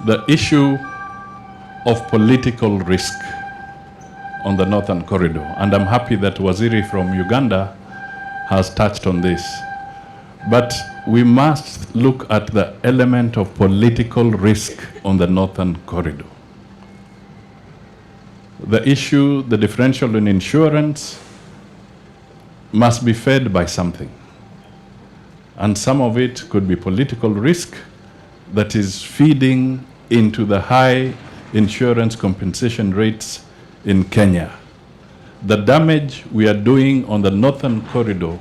The issue of political risk on the Northern Corridor, and I'm happy that Waziri from Uganda has touched on this. But we must look at the element of political risk on the Northern Corridor. The issue, the differential in insurance, must be fed by something. And some of it could be political risk that is feeding into the high insurance compensation rates in Kenya. The damage we are doing on the Northern Corridor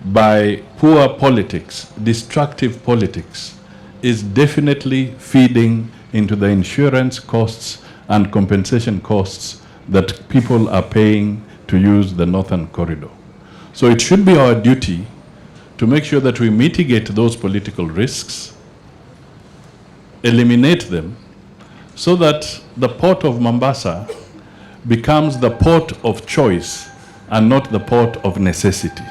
by poor politics, destructive politics, is definitely feeding into the insurance costs and compensation costs that people are paying to use the Northern Corridor. So it should be our duty to make sure that we mitigate those political risks, eliminate them, so that the port of Mombasa becomes the port of choice and not the port of necessity.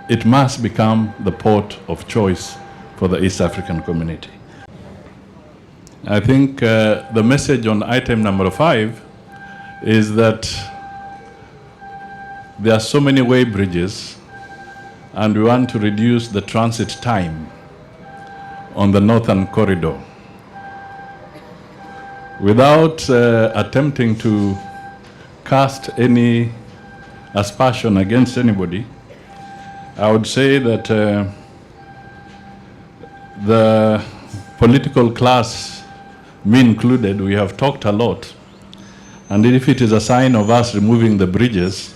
It must become the port of choice for the East African community. I think the message on item number 5 is that there are so many way bridges and we want to reduce the transit time on the Northern Corridor. Without attempting to cast any aspersion against anybody, I would say that the political class, me included, we have talked a lot. And if it is a sign of us removing the bridges,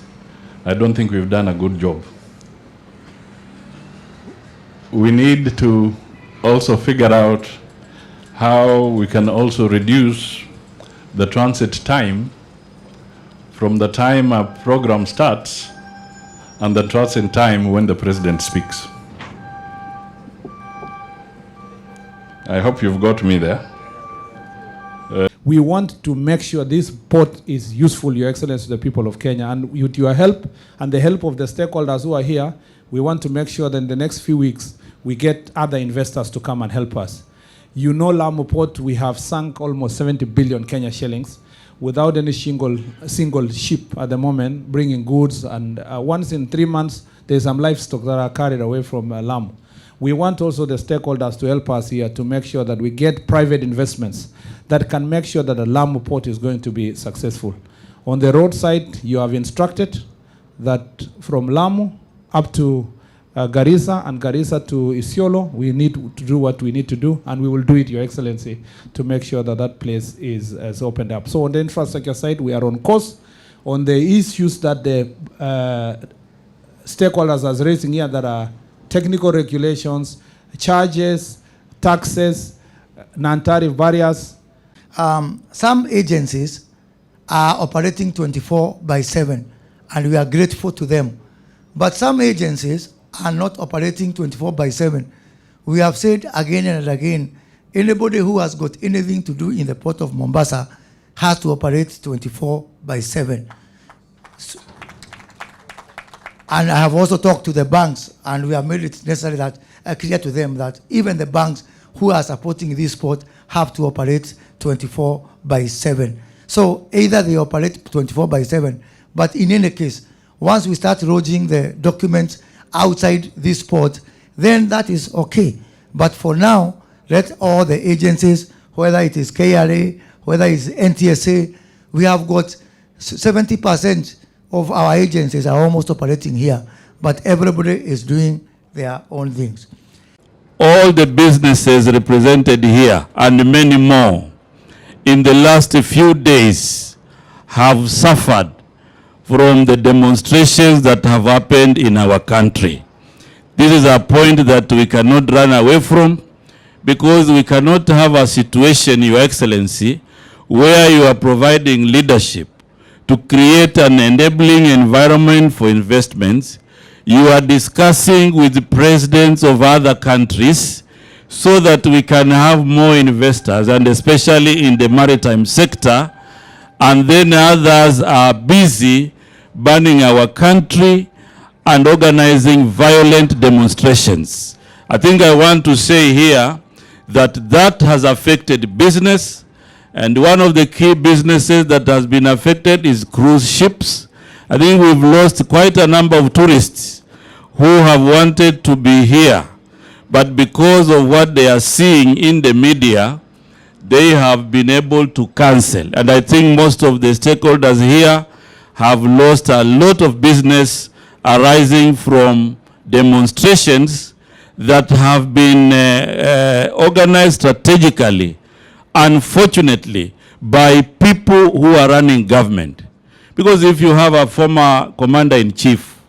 I don't think we've done a good job. We need to also figure out how we can also reduce the transit time from the time a program starts and the transit time when the president speaks. I hope you've got me there. We want to make sure this port is useful, Your Excellency, to the people of Kenya. And with your help and the help of the stakeholders who are here, we want to make sure that in the next few weeks, we get other investors to come and help us. You know, Lamu Port, we have sunk almost 70 billion Kenya shillings without any single ship at the moment bringing goods. And once in 3 months, there's some livestock that are carried away from Lamu. We want also the stakeholders to help us here to make sure that we get private investments that can make sure that the Lamu Port is going to be successful. On the road side, you have instructed that from Lamu up to Garissa and Garissa to Isiolo, we need to do what we need to do, and we will do it, Your Excellency, to make sure that that place is opened up. So on the infrastructure side, we are on course. On the issues that the stakeholders are raising here that are technical regulations, charges, taxes, non-tariff barriers. Some agencies are operating 24/7, and we are grateful to them. But some agencies are not operating 24/7. We have said again and again, anybody who has got anything to do in the port of Mombasa has to operate 24/7. And I have also talked to the banks, and we have made it necessary that clear to them that even the banks who are supporting this port have to operate 24/7. So either they operate 24/7, but in any case, once we start lodging the documents outside this port, then that is okay. But for now, let all the agencies, whether it is KRA, whether it's NTSA, we have got 70% of our agencies are almost operating here, but everybody is doing their own things. All the businesses represented here and many more in the last few days have suffered from the demonstrations that have happened in our country. This is a point that we cannot run away from, because we cannot have a situation, Your Excellency, where you are providing leadership to create an enabling environment for investments. You are discussing with the presidents of other countries so that we can have more investors, and especially in the maritime sector, and then others are busy burning our country and organizing violent demonstrations. I think I want to say here that that has affected business, and one of the key businesses that has been affected is cruise ships. I think we've lost quite a number of tourists who have wanted to be here, but because of what they are seeing in the media, they have been able to cancel. And I think most of the stakeholders here have lost a lot of business arising from demonstrations that have been organized strategically, unfortunately, by people who are running government. Because if you have a former commander-in-chief,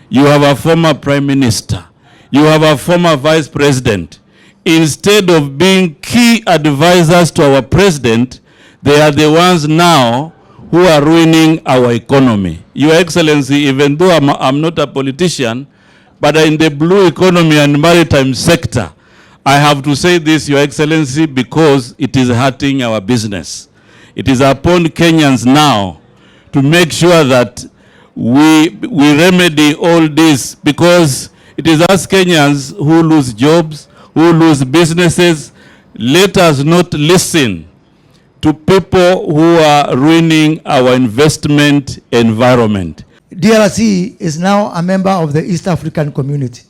you have a former prime minister, you have a former vice president, instead of being key advisors to our president, they are the ones now who are ruining our economy. Your Excellency, even though I'm not a politician, but in the blue economy and maritime sector, I have to say this, Your Excellency, because it is hurting our business. It is upon Kenyans now to make sure that we remedy all this, because it is us Kenyans who lose jobs, who lose businesses. Let us not listen to people who are ruining our investment environment. DRC is now a member of the East African community.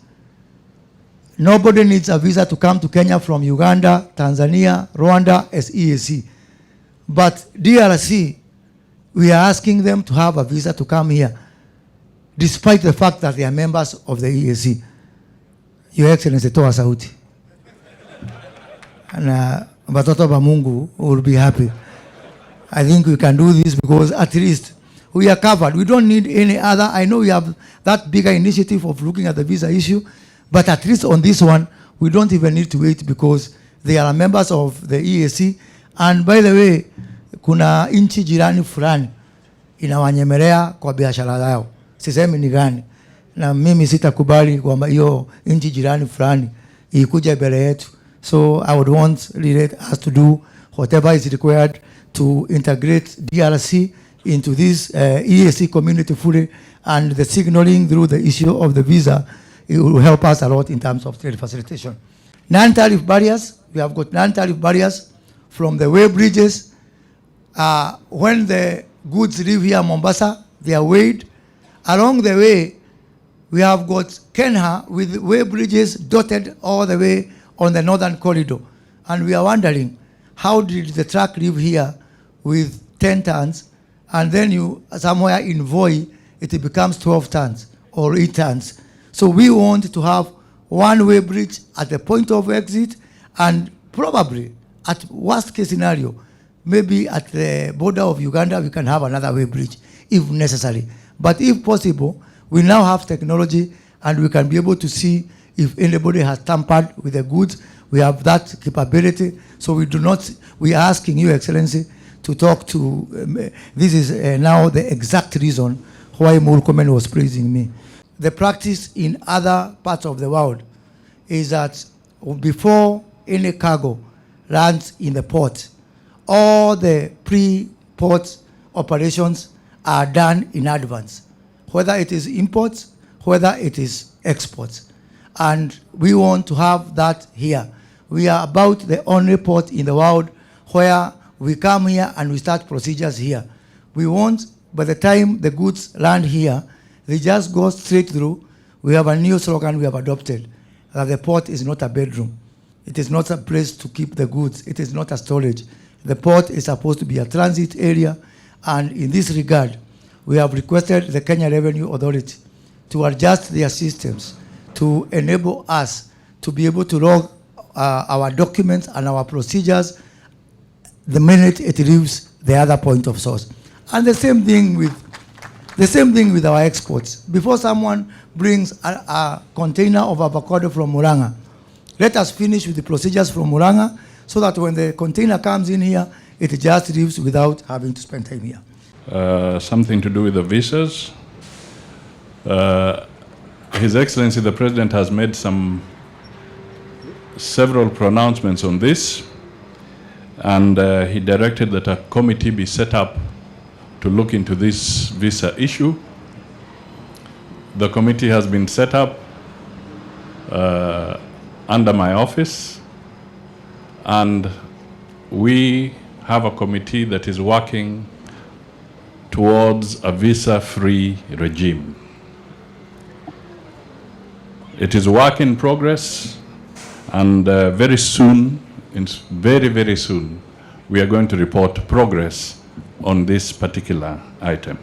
Nobody needs a visa to come to Kenya from Uganda, Tanzania, Rwanda as EAC. But DRC, we are asking them to have a visa to come here, despite the fact that they are members of the EAC. Your Excellency, toa sauti. And Batoto ba Mungu will be happy. I think we can do this because at least we are covered. We don't need any other. I know we have that bigger initiative of looking at the visa issue, but at least on this one, we don't even need to wait because they are members of the EAC. And by the way, kuna inchi jirani fulani inawanyemelea kwa biashara yao. Sisemi ni gani. Na mimi sitakubali kwamba hiyo inchi jirani fulani ikuje mbele yetu. So I would want us to do whatever is required to integrate DRC into this EAC community fully, and the signaling through the issue of the visa, it will help us a lot in terms of trade facilitation. Non-tariff barriers, we have got non-tariff barriers from the way bridges. When the goods leave here Mombasa, they are weighed. Along the way, we have got Kenya with way bridges dotted all the way on the northern corridor. And we are wondering, how did the truck leave here with 10 tons, and then you somewhere in Voi, it becomes 12 tons or 8 tons. So we want to have one-way bridge at the point of exit, and probably at worst case scenario, maybe at the border of Uganda, we can have another way bridge if necessary. But if possible, we now have technology and we can be able to see if anybody has tampered with the goods. We have that capability. So we are asking you, Excellency, to talk to, this is now the exact reason why Murkomen was praising me. The practice in other parts of the world is that before any cargo lands in the port, all the pre-port operations are done in advance, whether it is imports, whether it is exports. And we want to have that here. We are about the only port in the world where we come here and we start procedures here. We want, by the time the goods land here, they just go straight through. We have a new slogan we have adopted, that the port is not a bedroom. It is not a place to keep the goods. It is not a storage. The port is supposed to be a transit area, and in this regard, we have requested the Kenya Revenue Authority to adjust their systems to enable us to be able to log our documents and our procedures the minute it leaves the other point of source. And the same thing with our exports. Before someone brings a container of avocado from Muranga, let us finish with the procedures from Muranga so that when the container comes in here, it just leaves without having to spend time here. Something to do with the visas. His Excellency the President has made several pronouncements on this, and he directed that a committee be set up to look into this visa issue. The committee has been set up under my office, and we have a committee that is working towards a visa-free regime. It is work in progress, and very soon, very soon, we are going to report progress on this particular item.